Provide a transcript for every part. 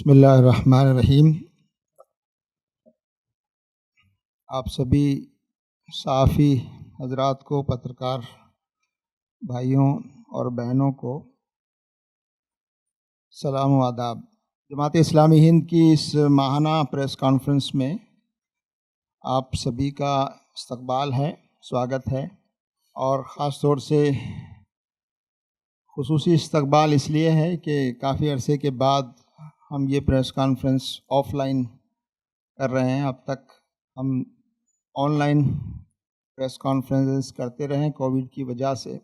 بسم اللہ الرحمن الرحیم۔ آپ سبھی صحافی حضرات کو، پترکار بھائیوں اور بہنوں کو سلام و آداب۔ جماعت اسلامی ہند کی اس ماہانہ پریس کانفرنس میں آپ سبھی کا استقبال ہے، سواگت ہے، اور خاص طور سے خصوصی استقبال اس لیے ہے کہ کافی عرصے کے بعد ہم یہ پریس کانفرنس آف لائن کر رہے ہیں۔ اب تک ہم آن لائن پریس کانفرنسز کرتے رہے کووڈ کی وجہ سے،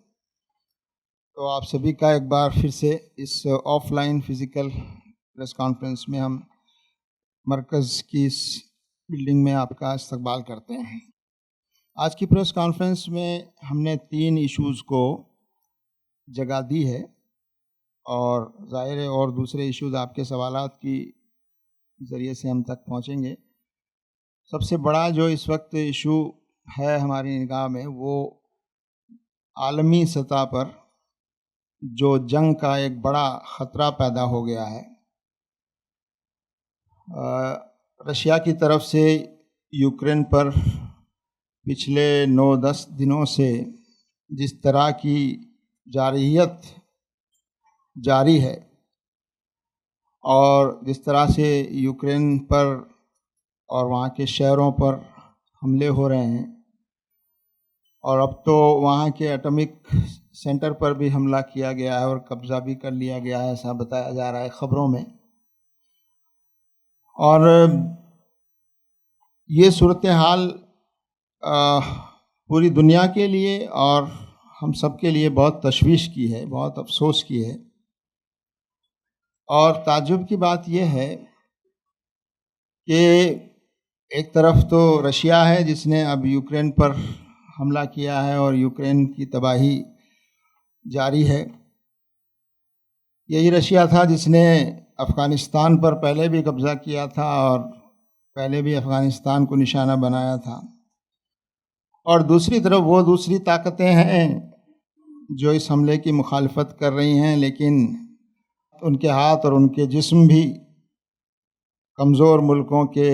تو آپ سبھی کا ایک بار پھر سے اس offline physical press conference میں ہم مرکز کی اس بلڈنگ میں آپ کا استقبال کرتے ہیں۔ آج کی پریس کانفرنس میں ہم نے 3 ایشوز کو جگہ دی ہے، اور ظاہر ہے اور دوسرے ایشوز آپ کے سوالات کی ذریعے سے ہم تک پہنچیں گے۔ سب سے بڑا جو اس وقت ایشو ہے ہماری نگاہ میں، وہ عالمی سطح پر جو جنگ کا ایک بڑا خطرہ پیدا ہو گیا ہے۔ رشیا کی طرف سے یوکرین پر پچھلے 9-10 دنوں سے جس طرح کی جارحیت جاری ہے، اور جس طرح سے یوکرین پر اور وہاں کے شہروں پر حملے ہو رہے ہیں، اور اب تو وہاں کے ایٹمک سینٹر پر بھی حملہ کیا گیا ہے اور قبضہ بھی کر لیا گیا ہے، ایسا بتایا جا رہا ہے خبروں میں۔ اور یہ صورتحال پوری دنیا کے لیے اور ہم سب کے لیے بہت تشویش کی ہے، بہت افسوس کی ہے۔ اور تعجب کی بات یہ ہے کہ ایک طرف تو رشیا ہے جس نے اب یوکرین پر حملہ کیا ہے اور یوکرین کی تباہی جاری ہے۔ یہی رشیا تھا جس نے افغانستان پر پہلے بھی قبضہ کیا تھا اور پہلے بھی افغانستان کو نشانہ بنایا تھا۔ اور دوسری طرف وہ دوسری طاقتیں ہیں جو اس حملے کی مخالفت کر رہی ہیں، لیکن ان کے ہاتھ اور ان کے جسم بھی کمزور ملکوں کے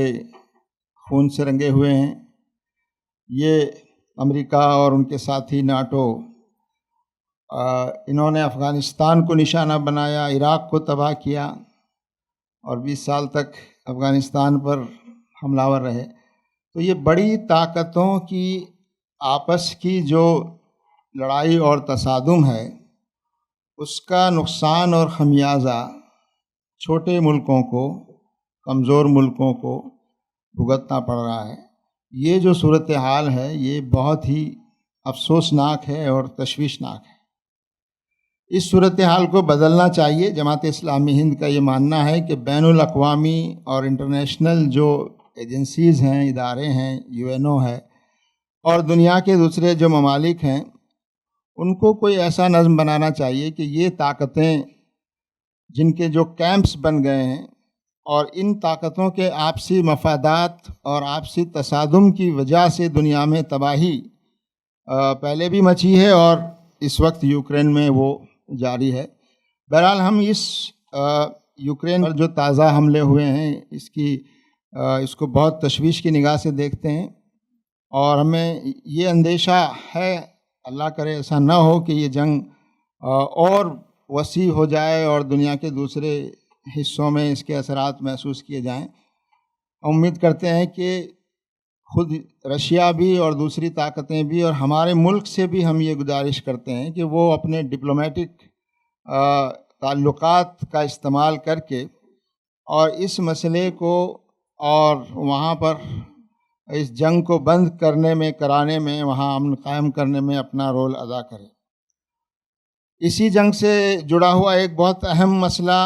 خون سے رنگے ہوئے ہیں۔ یہ امریکہ اور ان کے ساتھی ناٹو، انہوں نے افغانستان کو نشانہ بنایا، عراق کو تباہ کیا، اور 20 سال تک افغانستان پر حملہ آور رہے۔ تو یہ بڑی طاقتوں کی آپس کی جو لڑائی اور تصادم ہے، اس کا نقصان اور خمیازہ چھوٹے ملکوں کو، کمزور ملکوں کو بھگتنا پڑ رہا ہے۔ یہ جو صورتحال ہے یہ بہت ہی افسوسناک ہے اور تشویشناک ہے۔ اس صورتحال کو بدلنا چاہیے۔ جماعت اسلامی ہند کا یہ ماننا ہے کہ بین الاقوامی اور انٹرنیشنل جو ایجنسیز ہیں، ادارے ہیں، UN ہے، اور دنیا کے دوسرے جو ممالک ہیں، ان کو کوئی ایسا نظم بنانا چاہیے کہ یہ طاقتیں جن کے جو کیمپس بن گئے ہیں، اور ان طاقتوں کے آپسی مفادات اور آپسی تصادم کی وجہ سے دنیا میں تباہی پہلے بھی مچی ہے اور اس وقت یوکرین میں وہ جاری ہے۔ بہرحال ہم اس یوکرین پر جو تازہ حملے ہوئے ہیں اس کو بہت تشویش کی نگاہ سے دیکھتے ہیں، اور ہمیں یہ اندیشہ ہے، اللہ کرے ایسا نہ ہو کہ یہ جنگ اور وسیع ہو جائے اور دنیا کے دوسرے حصوں میں اس کے اثرات محسوس کیے جائیں۔ امید کرتے ہیں کہ خود رشیا بھی اور دوسری طاقتیں بھی، اور ہمارے ملک سے بھی ہم یہ گزارش کرتے ہیں کہ وہ اپنے ڈپلومیٹک تعلقات کا استعمال کر کے اور اس مسئلے کو اور وہاں پر اس جنگ کو بند کرانے میں وہاں امن قائم کرنے میں اپنا رول ادا کرے۔ اسی جنگ سے جڑا ہوا ایک بہت اہم مسئلہ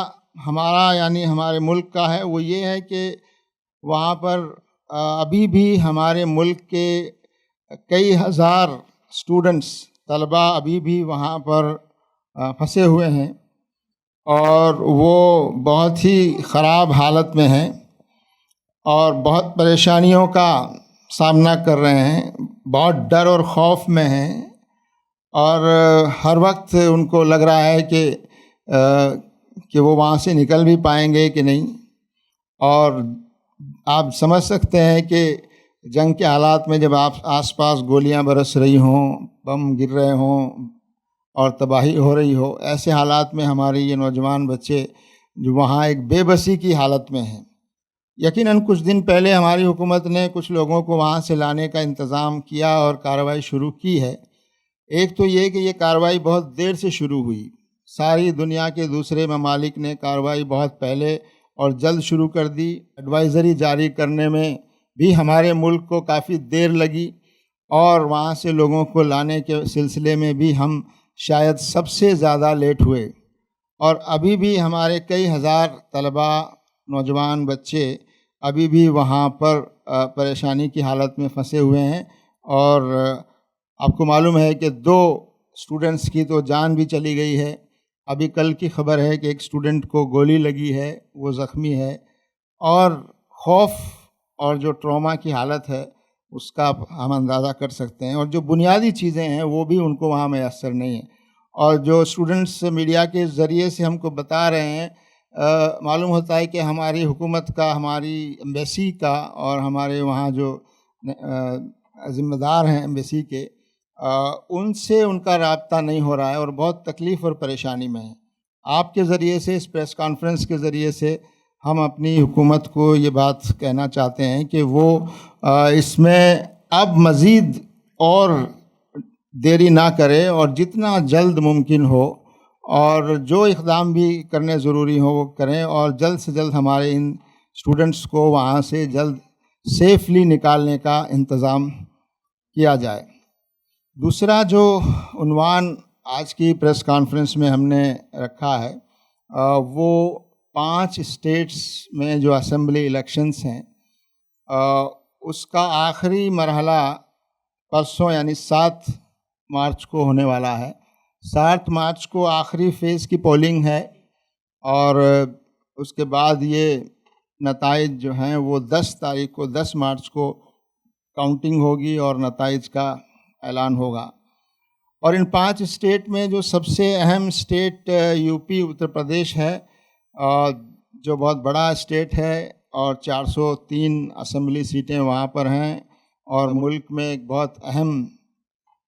ہمارا یعنی ہمارے ملک کا ہے، وہ یہ ہے کہ وہاں پر ابھی بھی ہمارے ملک کے کئی ہزار اسٹوڈنٹس، طلباء ابھی بھی وہاں پر پھنسے ہوئے ہیں، اور وہ بہت ہی خراب حالت میں ہیں اور بہت پریشانیوں کا سامنا کر رہے ہیں، بہت ڈر اور خوف میں ہیں، اور ہر وقت ان کو لگ رہا ہے کہ وہ وہاں سے نکل بھی پائیں گے کہ نہیں۔ اور آپ سمجھ سکتے ہیں کہ جنگ کے حالات میں جب آپ آس پاس گولیاں برس رہی ہوں، بم گر رہے ہوں اور تباہی ہو رہی ہو، ایسے حالات میں ہمارے یہ نوجوان بچے جو وہاں ایک بے بسی کی حالت میں ہیں. یقیناً کچھ دن پہلے ہماری حکومت نے کچھ لوگوں کو وہاں سے لانے کا انتظام کیا اور کارروائی شروع کی ہے. ایک تو یہ کہ یہ کارروائی بہت دیر سے شروع ہوئی. ساری دنیا کے دوسرے ممالک نے کارروائی بہت پہلے اور جلد شروع کر دی. ایڈوائزری جاری کرنے میں بھی ہمارے ملک کو کافی دیر لگی، اور وہاں سے لوگوں کو لانے کے سلسلے میں بھی ہم شاید سب سے زیادہ لیٹ ہوئے. اور ابھی بھی ہمارے کئی ہزار طلباء، نوجوان بچے ابھی بھی وہاں پر پریشانی کی حالت میں پھنسے ہوئے ہیں. اور آپ کو معلوم ہے کہ 2 اسٹوڈنٹس کی تو جان بھی چلی گئی ہے. ابھی کل کی خبر ہے کہ ایک اسٹوڈنٹ کو گولی لگی ہے، وہ زخمی ہے. اور خوف اور جو ٹراما کی حالت ہے اس کا ہم اندازہ کر سکتے ہیں. اور جو بنیادی چیزیں ہیں وہ بھی ان کو وہاں میسر نہیں ہیں. اور جو اسٹوڈنٹس میڈیا کے ذریعے سے ہم کو بتا رہے ہیں، معلوم ہوتا ہے کہ ہماری حکومت کا، ہماری ایمبیسی کا اور ہمارے وہاں جو ذمہ دار ہیں ایمبیسی کے، ان سے ان کا رابطہ نہیں ہو رہا ہے اور بہت تکلیف اور پریشانی میں ہے. آپ کے ذریعے سے، اس پریس کانفرنس کے ذریعے سے ہم اپنی حکومت کو یہ بات کہنا چاہتے ہیں کہ وہ اس میں اب مزید اور دیری نہ کرے، اور جتنا جلد ممکن ہو اور جو اقدام بھی کرنے ضروری ہوں وہ کریں، اور جلد سے جلد ہمارے ان اسٹوڈنٹس کو وہاں سے جلد سیفلی نکالنے کا انتظام کیا جائے. دوسرا جو عنوان آج کی پریس کانفرنس میں ہم نے رکھا ہے وہ 5 اسٹیٹس میں جو اسمبلی الیکشنز ہیں اس کا آخری مرحلہ پرسوں یعنی 7 مارچ کو ہونے والا ہے. 7 مارچ کو آخری فیز کی پولنگ ہے، اور اس کے بعد یہ نتائج جو ہیں وہ 10 مارچ کو کاؤنٹنگ ہوگی اور نتائج کا اعلان ہوگا. اور ان 5 اسٹیٹ میں جو سب سے اہم state U P Uttar Pradesh ہے، جو بہت بڑا اسٹیٹ ہے اور 403 اسمبلی سیٹیں وہاں پر ہیں، اور ملک میں ایک بہت اہم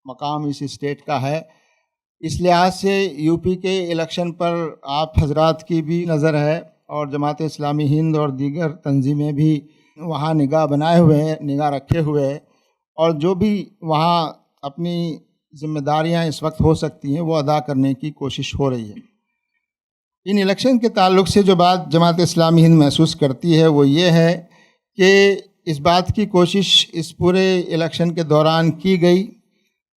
مقام اس اسٹیٹ کا ہے. اس لحاظ سے یو پی کے الیکشن پر آپ حضرات کی بھی نظر ہے، اور جماعت اسلامی ہند اور دیگر تنظیمیں بھی وہاں نگاہ رکھے ہوئے ہیں، اور جو بھی وہاں اپنی ذمہ داریاں اس وقت ہو سکتی ہیں وہ ادا کرنے کی کوشش ہو رہی ہے. ان الیکشن کے تعلق سے جو بات جماعت اسلامی ہند محسوس کرتی ہے وہ یہ ہے کہ اس بات کی کوشش اس پورے الیکشن کے دوران کی گئی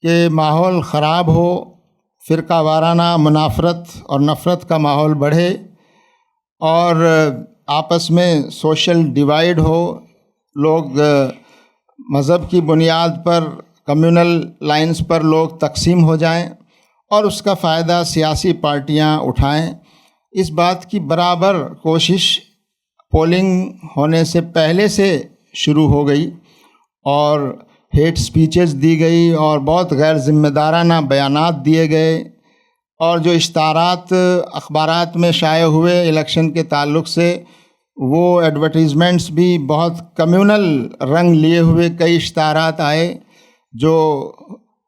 کہ ماحول خراب ہو، فرقہ وارانہ منافرت اور نفرت کا ماحول بڑھے، اور آپس میں سوشل ڈیوائیڈ ہو، لوگ مذہب کی بنیاد پر، کمیونل لائنز پر لوگ تقسیم ہو جائیں، اور اس کا فائدہ سیاسی پارٹیاں اٹھائیں. اس بات کی برابر کوشش پولنگ ہونے سے پہلے سے شروع ہو گئی، اور ہیٹ سپیچز دی گئی، اور بہت غیر ذمہ دارانہ بیانات دیے گئے، اور جو اشتہارات اخبارات میں شائع ہوئے الیکشن کے تعلق سے، وہ ایڈورٹیزمنٹس بھی بہت کمیونل رنگ لیے ہوئے کئی اشتہارات آئے جو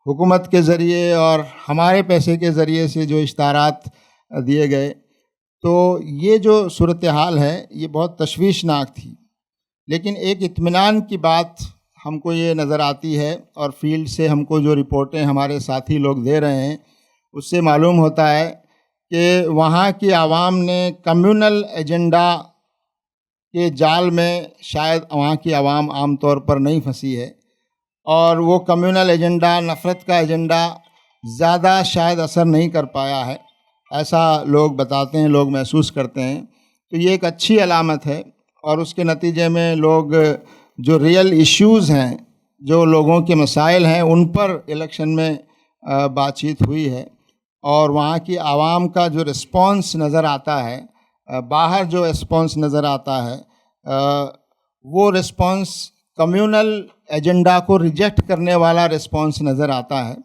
حکومت کے ذریعے اور ہمارے پیسے کے ذریعے سے جو اشتہارات دیے گئے. تو یہ جو صورتحال ہے یہ بہت تشویشناک تھی. لیکن ایک اطمینان کی بات ہم کو یہ نظر آتی ہے، اور فیلڈ سے ہم کو جو رپورٹیں ہمارے ساتھی لوگ دے رہے ہیں اس سے معلوم ہوتا ہے کہ وہاں کی عوام نے کمیونل ایجنڈا کے جال میں شاید وہاں کی عوام عام طور پر نہیں پھنسی ہے، اور وہ کمیونل ایجنڈا، نفرت کا ایجنڈا زیادہ شاید اثر نہیں کر پایا ہے، ایسا لوگ بتاتے ہیں، لوگ محسوس کرتے ہیں. تو یہ ایک اچھی علامت ہے، اور اس کے نتیجے میں لوگ جو ریئل ایشوز ہیں، جو لوگوں کے مسائل ہیں، ان پر الیکشن میں بات چیت ہوئی ہے، اور وہاں کی عوام کا جو رسپانس نظر آتا ہے، باہر جو رسپانس نظر آتا ہے، وہ رسپانس کمیونل ایجنڈا کو ریجیکٹ کرنے والا رسپانس نظر آتا ہے.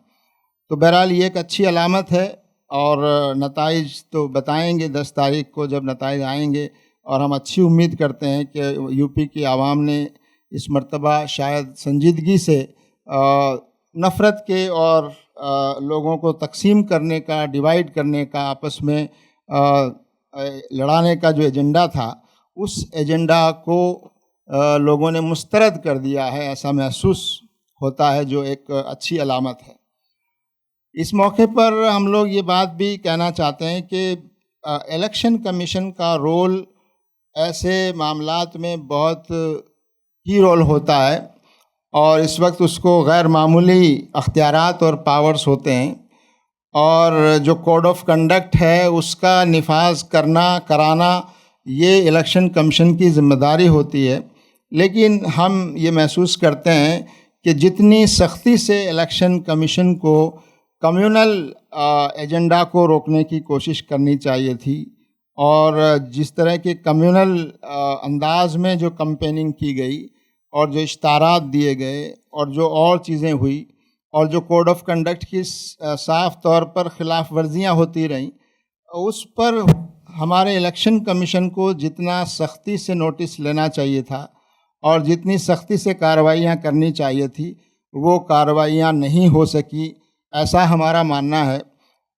تو بہرحال یہ ایک اچھی علامت ہے، اور نتائج تو بتائیں گے 10 تاریخ کو جب نتائج آئیں گے اور ہم اچھی امید کرتے ہیں کہ یو پی کی عوام نے اس مرتبہ شاید سنجیدگی سے نفرت کے اور لوگوں کو تقسیم کرنے کا، ڈیوائیڈ کرنے کا، آپس میں لڑانے کا جو ایجنڈا تھا، اس ایجنڈا کو لوگوں نے مسترد کر دیا ہے، ایسا محسوس ہوتا ہے، جو ایک اچھی علامت ہے۔ اس موقع پر ہم لوگ یہ بات بھی کہنا چاہتے ہیں کہ الیکشن کمیشن کا رول ایسے معاملات میں بہت کی رول ہوتا ہے، اور اس وقت اس کو غیر معمولی اختیارات اور پاورز ہوتے ہیں، اور جو کوڈ آف کنڈکٹ ہے اس کا نفاذ کرانا یہ الیکشن کمیشن کی ذمہ داری ہوتی ہے۔ لیکن ہم یہ محسوس کرتے ہیں کہ جتنی سختی سے الیکشن کمیشن کو کمیونل ایجنڈا کو روکنے کی کوشش کرنی چاہیے تھی، اور جس طرح کے کمیونل انداز میں جو کمپیننگ کی گئی اور جو اشتہارات دیے گئے اور جو اور چیزیں ہوئی اور جو کوڈ آف کنڈکٹ کی صاف طور پر خلاف ورزیاں ہوتی رہیں، اس پر ہمارے الیکشن کمیشن کو جتنا سختی سے نوٹس لینا چاہیے تھا اور جتنی سختی سے کارروائیاں کرنی چاہیے تھی، وہ کارروائیاں نہیں ہو سکی، ایسا ہمارا ماننا ہے۔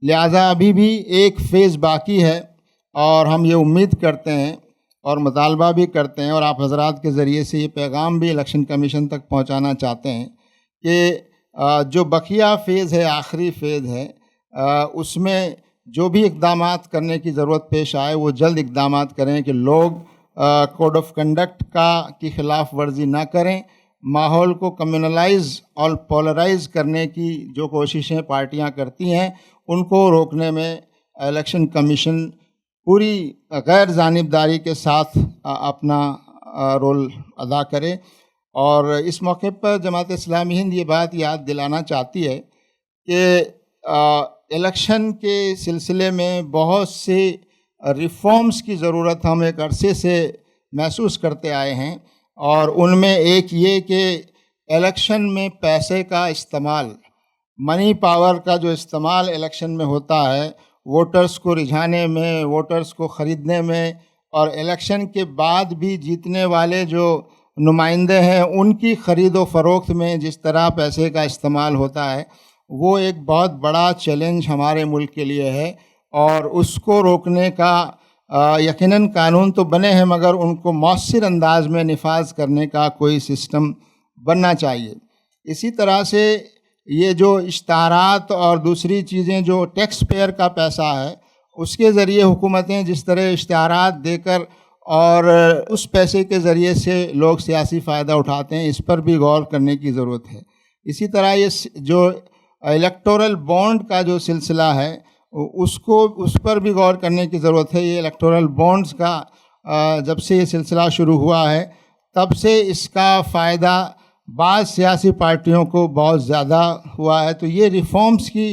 لہٰذا ابھی بھی ایک فیز باقی ہے، اور ہم یہ امید کرتے ہیں اور مطالبہ بھی کرتے ہیں، اور آپ حضرات کے ذریعے سے یہ پیغام بھی الیکشن کمیشن تک پہنچانا چاہتے ہیں کہ جو بقیہ فیز ہے، آخری فیز ہے، اس میں جو بھی اقدامات کرنے کی ضرورت پیش آئے وہ جلد اقدامات کریں کہ لوگ کوڈ آف کنڈکٹ کی خلاف ورزی نہ کریں، ماحول کو کمیونلائز اور پولرائز کرنے کی جو کوششیں پارٹیاں کرتی ہیں ان کو روکنے میں الیکشن کمیشن پوری غیر جانبداری کے ساتھ اپنا رول ادا کرے۔ اور اس موقع پر جماعت اسلامی ہند یہ بات یاد دلانا چاہتی ہے کہ الیکشن کے سلسلے میں بہت سے ریفارمز کی ضرورت ہم ایک عرصے سے محسوس کرتے آئے ہیں، اور ان میں ایک یہ کہ الیکشن میں پیسے کا استعمال، منی پاور کا جو استعمال الیکشن میں ہوتا ہے، ووٹرز کو رجھانے میں، ووٹرز کو خریدنے میں، اور الیکشن کے بعد بھی جیتنے والے جو نمائندے ہیں ان کی خرید و فروخت میں جس طرح پیسے کا استعمال ہوتا ہے، وہ ایک بہت بڑا چیلنج ہمارے ملک کے لیے ہے، اور اس کو روکنے کا یقیناً قانون تو بنے ہیں، مگر ان کو مؤثر انداز میں نفاذ کرنے کا کوئی سسٹم بننا چاہیے۔ اسی طرح سے یہ جو اشتہارات اور دوسری چیزیں جو ٹیکس پیئر کا پیسہ ہے، اس کے ذریعے حکومتیں جس طرح اشتہارات دے کر اور اس پیسے کے ذریعے سے لوگ سیاسی فائدہ اٹھاتے ہیں، اس پر بھی غور کرنے کی ضرورت ہے۔ اسی طرح یہ جو الیکٹورل بانڈ کا جو سلسلہ ہے اس پر بھی غور کرنے کی ضرورت ہے۔ یہ الیکٹورل بانڈز کا جب سے یہ سلسلہ شروع ہوا ہے تب سے اس کا فائدہ بعض سیاسی پارٹیوں کو بہت زیادہ ہوا ہے، تو یہ ریفارمز کی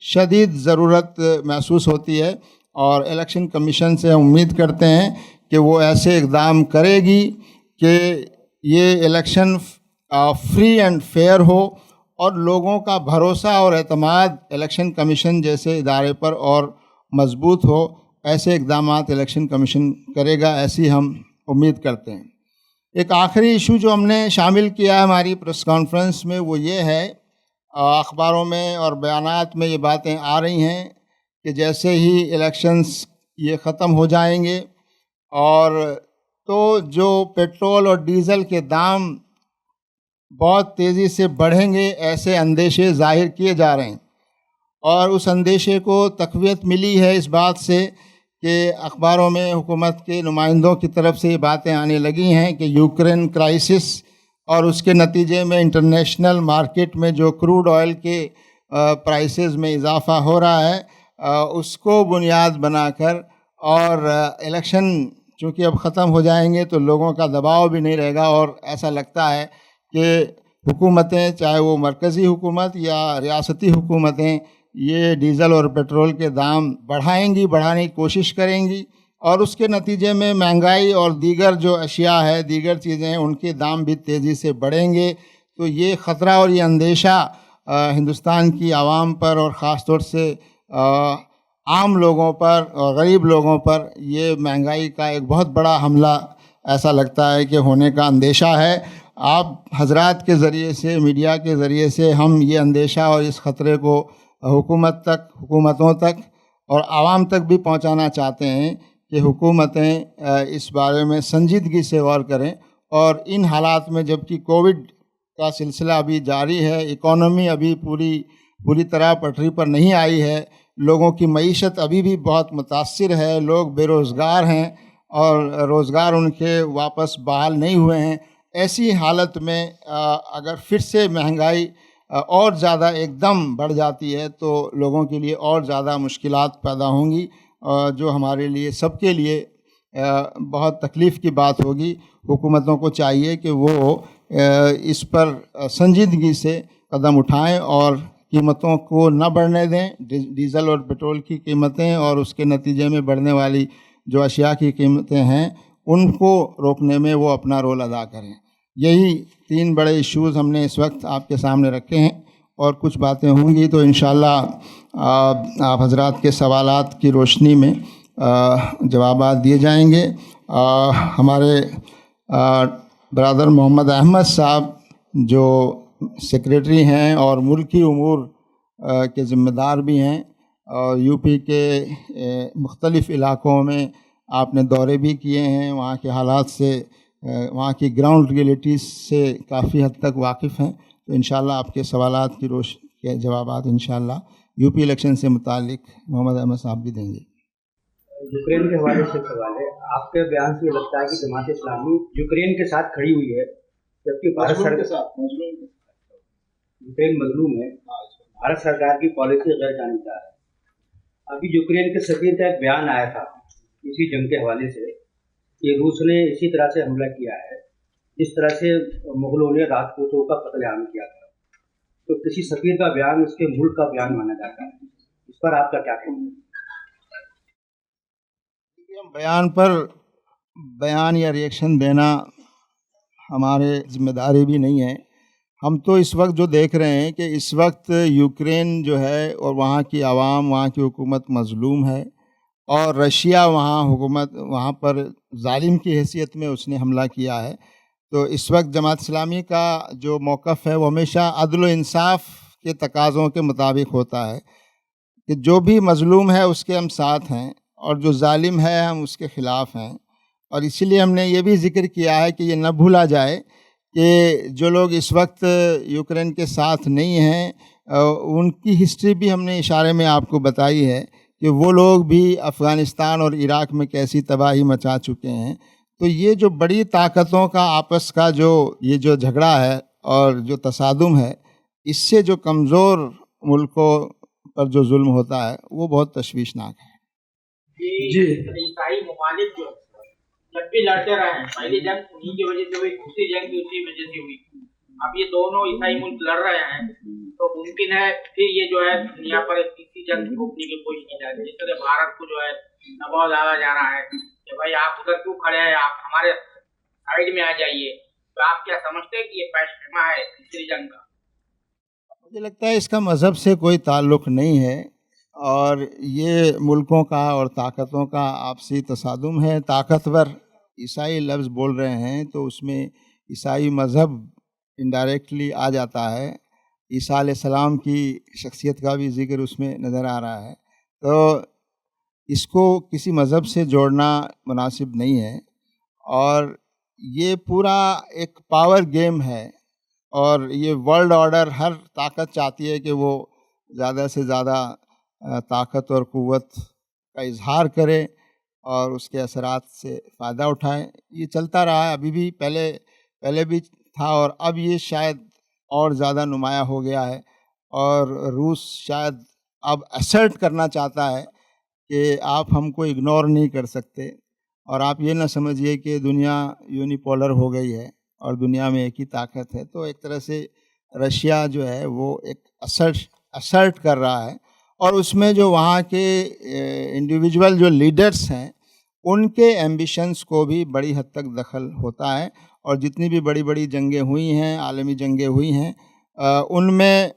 شدید ضرورت محسوس ہوتی ہے، اور الیکشن کمیشن سے ہم امید کرتے ہیں کہ وہ ایسے اقدام کرے گی کہ یہ الیکشن فری اینڈ فیئر ہو، اور لوگوں کا بھروسہ اور اعتماد الیکشن کمیشن جیسے ادارے پر اور مضبوط ہو۔ ایسے اقدامات الیکشن کمیشن کرے گا، ایسی ہم امید کرتے ہیں۔ ایک آخری ایشو جو ہم نے شامل کیا ہے ہماری پریس کانفرنس میں، وہ یہ ہے، اخباروں میں اور بیانات میں یہ باتیں آ رہی ہیں کہ جیسے ہی الیکشنز یہ ختم ہو جائیں گے اور تو جو پیٹرول اور ڈیزل کے دام بہت تیزی سے بڑھیں گے، ایسے اندیشے ظاہر کیے جا رہے ہیں، اور اس اندیشے کو تقویت ملی ہے اس بات سے کہ اخباروں میں حکومت کے نمائندوں کی طرف سے یہ باتیں آنے لگی ہیں کہ یوکرین کرائسس اور اس کے نتیجے میں انٹرنیشنل مارکیٹ میں جو کروڈ آئل کے پرائسز میں اضافہ ہو رہا ہے، اس کو بنیاد بنا کر، اور الیکشن چونکہ اب ختم ہو جائیں گے تو لوگوں کا دباؤ بھی نہیں رہے گا، اور ایسا لگتا ہے کہ حکومتیں، چاہے وہ مرکزی حکومت یا ریاستی حکومتیں، یہ ڈیزل اور پیٹرول کے دام بڑھانے کی کوشش کریں گی، اور اس کے نتیجے میں مہنگائی اور دیگر جو اشیاء ہے، دیگر چیزیں ہیں، ان کے دام بھی تیزی سے بڑھیں گے۔ تو یہ خطرہ اور یہ اندیشہ ہندوستان کی عوام پر اور خاص طور سے عام لوگوں پر اور غریب لوگوں پر یہ مہنگائی کا ایک بہت بڑا حملہ ایسا لگتا ہے کہ ہونے کا اندیشہ ہے۔ آپ حضرات کے ذریعے سے، میڈیا کے ذریعے سے ہم یہ اندیشہ اور اس خطرے کو حکومتوں تک اور عوام تک بھی پہنچانا چاہتے ہیں کہ حکومتیں اس بارے میں سنجیدگی سے غور کریں، اور ان حالات میں جبکہ کووڈ کا سلسلہ ابھی جاری ہے، اکانومی ابھی پوری طرح پٹری پر نہیں آئی ہے، لوگوں کی معیشت ابھی بھی بہت متاثر ہے، لوگ بے روزگار ہیں اور روزگار ان کے واپس بحال نہیں ہوئے ہیں۔ ایسی حالت میں اگر پھر سے مہنگائی اور زیادہ ایک دم بڑھ جاتی ہے تو لوگوں کے لیے اور زیادہ مشکلات پیدا ہوں گی، جو ہمارے لیے سب کے لیے بہت تکلیف کی بات ہوگی۔ حکومتوں کو چاہیے کہ وہ اس پر سنجیدگی سے قدم اٹھائیں اور قیمتوں کو نہ بڑھنے دیں، ڈیزل اور پٹرول کی قیمتیں اور اس کے نتیجے میں بڑھنے والی جو اشیاء کی قیمتیں ہیں ان کو روکنے میں وہ اپنا رول ادا کریں۔ یہی 3 بڑے ایشوز ہم نے اس وقت آپ کے سامنے رکھے ہیں، اور کچھ باتیں ہوں گی تو انشاءاللہ آپ حضرات کے سوالات کی روشنی میں جوابات دیے جائیں گے۔ ہمارے برادر محمد احمد صاحب جو سیکریٹری ہیں اور ملکی امور کے ذمہ دار بھی ہیں، اور یو پی کے مختلف علاقوں میں آپ نے دورے بھی کیے ہیں، وہاں کے حالات سے، وہاں کی گراؤنڈ ریئلٹیز سے کافی حد تک واقف ہیں، تو انشاءاللہ آپ کے سوالات کے جوابات انشاءاللہ یو پی الیکشن سے متعلق محمد احمد صاحب بھی دیں گے۔ یوکرین کے حوالے سے سوال ہے، آپ کے بیان سے یہ لگتا ہے کہ جماعت اسلامی یوکرین کے ساتھ کھڑی ہوئی ہے، جبکہ یوکرین مظلوم ہے، بھارت سرکار کی پالیسی غیر جانبدار ہے۔ ابھی یوکرین کے سفیر کا ایک بیان آیا تھا اسی جنگ کے حوالے سے کہ روس نے اسی طرح سے حملہ کیا ہے جس طرح سے مغلوں نے راجپوتوں کا قتل عام کیا تھا، تو کسی سفیر کا بیان اس کے ملک کا بیان مانا جاتا ہے، اس پر آپ کا کیا کہنا ہے؟ بیان پر بیان یا ریئیکشن دینا ہمارے ذمہ داری بھی نہیں ہے۔ ہم تو اس وقت جو دیکھ رہے ہیں کہ اس وقت یوکرین جو ہے اور وہاں کی عوام، وہاں کی حکومت مظلوم ہے، اور رشیا وہاں پر ظالم کی حیثیت میں اس نے حملہ کیا ہے۔ تو اس وقت جماعت اسلامی کا جو موقف ہے وہ ہمیشہ عدل و انصاف کے تقاضوں کے مطابق ہوتا ہے کہ جو بھی مظلوم ہے اس کے ہم ساتھ ہیں، اور جو ظالم ہے ہم اس کے خلاف ہیں۔ اور اسی لیے ہم نے یہ بھی ذکر کیا ہے کہ یہ نہ بھولا جائے کہ جو لوگ اس وقت یوکرین کے ساتھ نہیں ہیں، ان کی ہسٹری بھی ہم نے اشارے میں آپ کو بتائی ہے کہ وہ لوگ بھی افغانستان اور عراق میں کیسی تباہی مچا چکے ہیں۔ تو یہ جو بڑی طاقتوں کا آپس کا یہ جو جھگڑا ہے اور جو تصادم ہے، اس سے جو کمزور ملکوں پر جو ظلم ہوتا ہے وہ بہت تشویشناک ہے۔ جی، عیسائی مخالف جو جب بھی لڑتے رہے ہیں، پہلی جنگ انہی کی وجہ سے ہوئی، دوسری جنگ بھی اسی وجہ سے ہوئی، اب یہ دونوں عیسائی ملک لڑ رہے ہیں، تو ممکن ہے پھر یہ جو ہے دنیا پر ایک تیسری جنگ روکنے کی کوشش کی جائے، جس طرح بھارت کو جو ہے دباؤ ڈالا جا رہا ہے کہ بھائی آپ ادھر کیوں کھڑے ہیں، آپ ہمارے سائڈ میں آ جائیے۔ تو آپ کیا سمجھتے ہیں کہ یہ پیشخیمہ ہے تیسری جنگ کا؟ مجھے لگتا ہے اس کا مذہب سے کوئی تعلق نہیں ہے، اور یہ ملکوں کا اور طاقتوں کا آپسی تصادم ہے۔ طاقتور عیسائی لفظ بول رہے ہیں تو اس میں عیسائی مذہب انڈائریکٹلی آ جاتا ہے، عیسیٰ علیہ السلام کی شخصیت کا بھی ذکر اس میں نظر آ رہا ہے، تو اس کو کسی مذہب سے جوڑنا مناسب نہیں ہے۔ اور یہ پورا ایک پاور گیم ہے، اور یہ ورلڈ آرڈر ہر طاقت چاہتی ہے کہ وہ زیادہ سے زیادہ طاقت اور قوت کا اظہار کرے اور اس کے اثرات سے فائدہ اٹھائے۔ یہ چلتا رہا ہے، ابھی بھی پہلے بھی تھا، اور اب یہ شاید اور زیادہ نمایاں ہو گیا ہے، اور روس شاید اب اسرٹ کرنا چاہتا ہے کہ آپ ہم کو اگنور نہیں کر سکتے، اور آپ یہ نہ سمجھیے کہ دنیا یونیپولر ہو گئی ہے اور دنیا میں ایک ہی طاقت ہے۔ تو ایک طرح سے رشیا جو ہے وہ ایک اسرٹ کر رہا ہے، اور اس میں جو وہاں کے انڈیویجول جو لیڈرز ہیں ان کے ایمبیشنز کو بھی بڑی حد تک دخل ہوتا ہے، اور جتنی بھی بڑی بڑی جنگیں ہوئی ہیں، عالمی جنگیں ہوئی ہیں، ان میں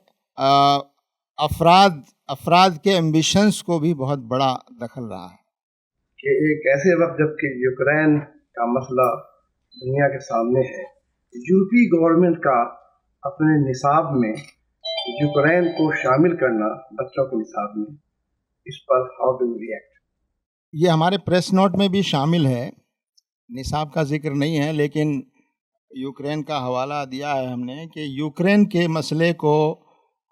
افراد کے ایمبیشنز کو بھی بہت بڑا دخل رہا ہے کہ ایک ایسے وقت جب کہ یوکرین کا مسئلہ دنیا کے سامنے ہے، یوپی گورنمنٹ کا اپنے نصاب میں یوکرین کو شامل کرنا بچوں کے نصاب میں، اس پر ہاؤ ڈو یو ریئیکٹ؟ یہ ہمارے پریس نوٹ میں بھی شامل ہے، نصاب کا ذکر نہیں ہے، لیکن یوکرین کا حوالہ دیا ہے ہم نے کہ یوکرین کے مسئلے کو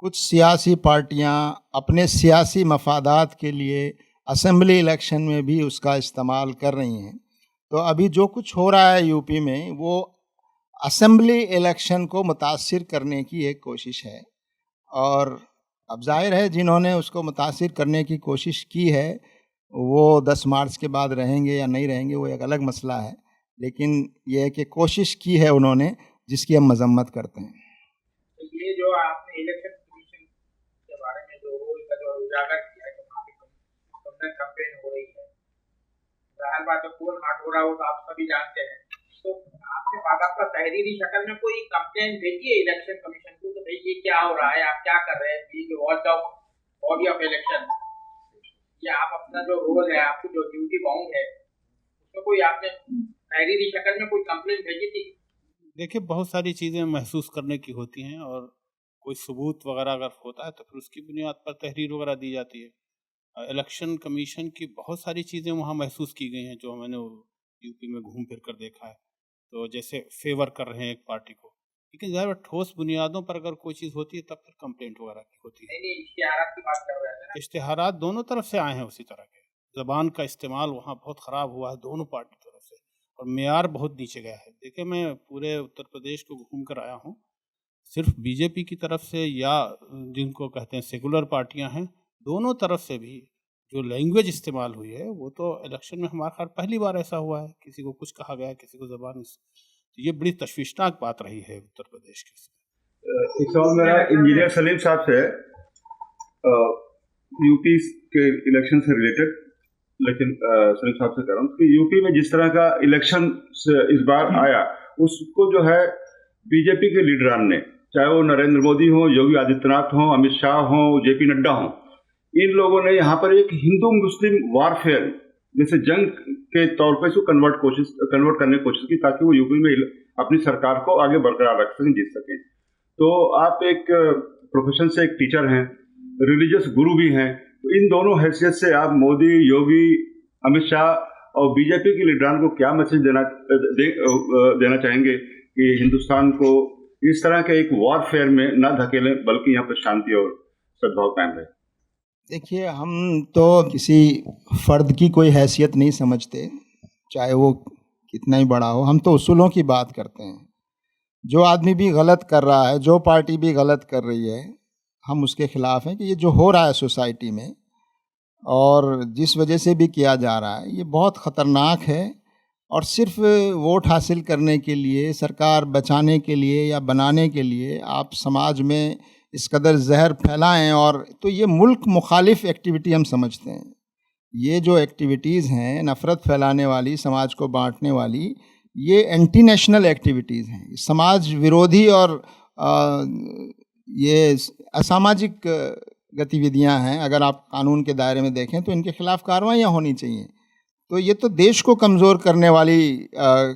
کچھ سیاسی پارٹیاں اپنے سیاسی مفادات کے لیے اسمبلی الیکشن میں بھی اس کا استعمال کر رہی ہیں. تو ابھی جو کچھ ہو رہا ہے یو پی میں وہ اسمبلی الیکشن کو متاثر کرنے کی ایک کوشش ہے، اور اب ظاہر ہے جنہوں نے اس کو متاثر کرنے کی کوشش کی ہے وہ 10 مارچ کے بعد رہیں گے یا نہیں رہیں گے وہ ایک الگ مسئلہ ہے، لیکن یہ ہے کہ کوشش کی ہے انہوں نے، جس کی ہم مذمت کرتے ہیں. یہ جو آپ نے الیکشن کمیشن کے بارے میں جو رول کا جو اجاگر کیا ہے کہ وہاں پہ کمپین ہو رہی ہے، ظاہر بات ہے کون ہارٹ ہو رہا ہو تو آپ سبھی جانتے ہیں، تو آپ نے باضابطہ تحریری شکل میں کوئی کمپلین بھیجی ہے الیکشن کمیشن کو کہ بھائی یہ کیا ہو رہا ہے، آپ کیا کر رہے ہیں، یہ watch out body of election, یا آپ اپنا جو رول ہے، آپ کی جو ڈیوٹی باؤنڈ ہے، اس میں کوئی آپ نے تحریری شکل میں کوئی کمپلین بھیجی تھی؟ دیکھیے بہت ساری چیزیں محسوس کرنے کی ہوتی ہیں، اور کوئی ثبوت وغیرہ اگر ہوتا ہے تو پھر اس کی بنیاد پر تحریر وغیرہ دی جاتی ہے. الیکشن کمیشن کی بہت ساری چیزیں وہاں محسوس کی گئی ہیں جو میں نے یو پی میں گھوم پھر کر دیکھا ہے. تو جیسے فیور کر رہے ہیں ایک پارٹی کو، لیکن ظاہر ٹھوس بنیادوں پر اگر کوئی چیز ہوتی ہے تب پھر کمپلینٹ وغیرہ کی ہوتی ہے. اشتہارات کی بات کر رہے تھے نا، اشتہارات دونوں طرف سے آئے ہیں اسی طرح کے. زبان کا استعمال وہاں بہت خراب ہوا ہے دونوں پارٹی طرف سے، اور معیار بہت نیچے گیا ہے. دیکھیں میں پورے اتر پردیش کو گھوم کر آیا ہوں، صرف بی جے پی کی طرف سے یا جن کو کہتے ہیں سیکولر پارٹیاں ہیں، دونوں طرف سے بھی جو لینگویج استعمال ہوئی ہے وہ تو الیکشن میں ہمارے خیال پہلی بار ایسا ہوا ہے، کسی کو کچھ کہا گیا ہے، کسی کو زبان تو یہ بڑی تشویشناک بات رہی ہے اتر پردیش کے. ایک سوال میرا انجینئر سلیم صاحب سے ہے، یو پی کے الیکشن سے ریلیٹڈ، لیکن سلیم صاحب سے کہہ رہا ہوں کہ یو پی میں جس طرح کا الیکشن اس بار آیا اس کو جو ہے بی جے پی کے لیڈران نے، چاہے وہ نریندر مودی ہوں، یوگی آدتیہ ناتھ ہوں، امت شاہ ہوں، جے پی نڈا ہوں، ان لوگوں نے یہاں پر ایک ہندو مسلم وارفیئر جیسے جنگ کے طور پہ اس کو کنورٹ کرنے کی کوشش کی تاکہ وہ یو پی میں اپنی سرکار کو آگے برقرار رکھ سکیں، جیت سکیں. تو آپ ایک پروفیشن سے ایک ٹیچر ہیں، ریلیجس گرو بھی ہیں، تو ان دونوں حیثیت سے آپ مودی، یوگی، امت شاہ اور بی جے پی کے لیڈران کو کیا میسج دینا چاہیں گے کہ ہندوستان کو اس طرح کے ایک وار فیئر میں نہ دھکیلیں بلکہ یہاں پر شانتی اور سدبھاؤ قائم رہے؟ دیکھیے ہم تو کسی فرد کی کوئی حیثیت نہیں سمجھتے، چاہے وہ کتنا ہی بڑا ہو، ہم تو اصولوں کی بات کرتے ہیں. جو آدمی بھی غلط کر رہا ہے، جو پارٹی بھی غلط کر رہی ہے، ہم اس کے خلاف ہیں کہ یہ جو ہو رہا ہے سوسائٹی میں اور جس وجہ سے بھی کیا جا رہا ہے یہ بہت خطرناک ہے، اور صرف ووٹ حاصل کرنے کے لیے، سرکار بچانے کے لیے یا بنانے کے لیے آپ سماج میں اس قدر زہر پھیلائیں، اور تو یہ ملک مخالف ایکٹیویٹی ہم سمجھتے ہیں. یہ جو ایکٹیویٹیز ہیں نفرت پھیلانے والی، سماج کو بانٹنے والی، یہ اینٹی نیشنل ایکٹیویٹیز ہیں، سماج ورودھی اور یہ اساماجک گتیودیاں ہیں. اگر آپ قانون کے دائرے میں دیکھیں تو ان کے خلاف کارروائیاں ہونی چاہیے. تو یہ تو دیش کو کمزور کرنے والی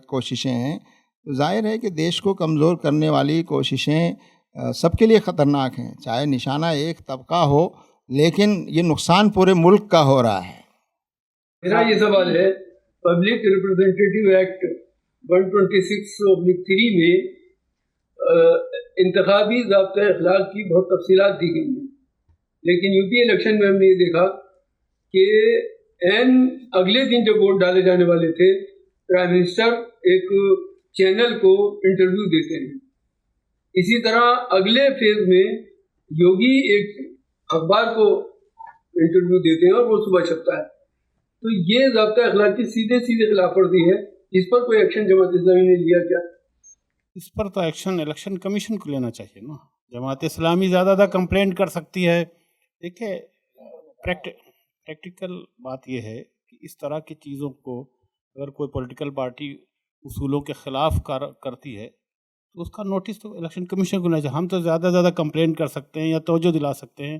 کوششیں ہیں. ظاہر ہے کہ دیش کو کمزور کرنے والی کوششیں سب کے لیے خطرناک ہیں، چاہے نشانہ ایک طبقہ ہو، لیکن یہ نقصان پورے ملک کا ہو رہا ہے. میرا یہ سوال ہے، پبلک ریپرزینٹیٹیو ایکٹ 126/3 میں انتخابی ضابطۂ اخلاق کی بہت تفصیلات دی گئی ہیں، لیکن یو پی الیکشن میں ہم نے یہ دیکھا کہ اگلے دن جب ووٹ ڈالے جانے والے تھے، پرائم منسٹر ایک چینل کو انٹرویو دیتے ہیں. اسی طرح اگلے فیز میں یوگی ایک اخبار کو انٹرویو دیتے ہیں اور وہ صبح چھپتا ہے. تو یہ ضابطۂ اخلاق کی سیدھے خلاف ورزی ہے. اس پر کوئی ایکشن جماعت اسلامی نے لیا کیا؟ اس پر تو ایکشن الیکشن کمیشن کو لینا چاہیے نا. جماعت اسلامی زیادہ کمپلینٹ کر سکتی ہے. دیکھیں پریکٹیکل بات یہ ہے کہ اس طرح کی چیزوں کو اگر کوئی پولیٹیکل پارٹی اصولوں کے خلاف کرتی ہے تو اس کا نوٹس تو الیکشن کمیشن کو لینا چاہیے. ہم تو زیادہ کمپلینٹ کر سکتے ہیں یا توجہ دلا سکتے ہیں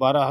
12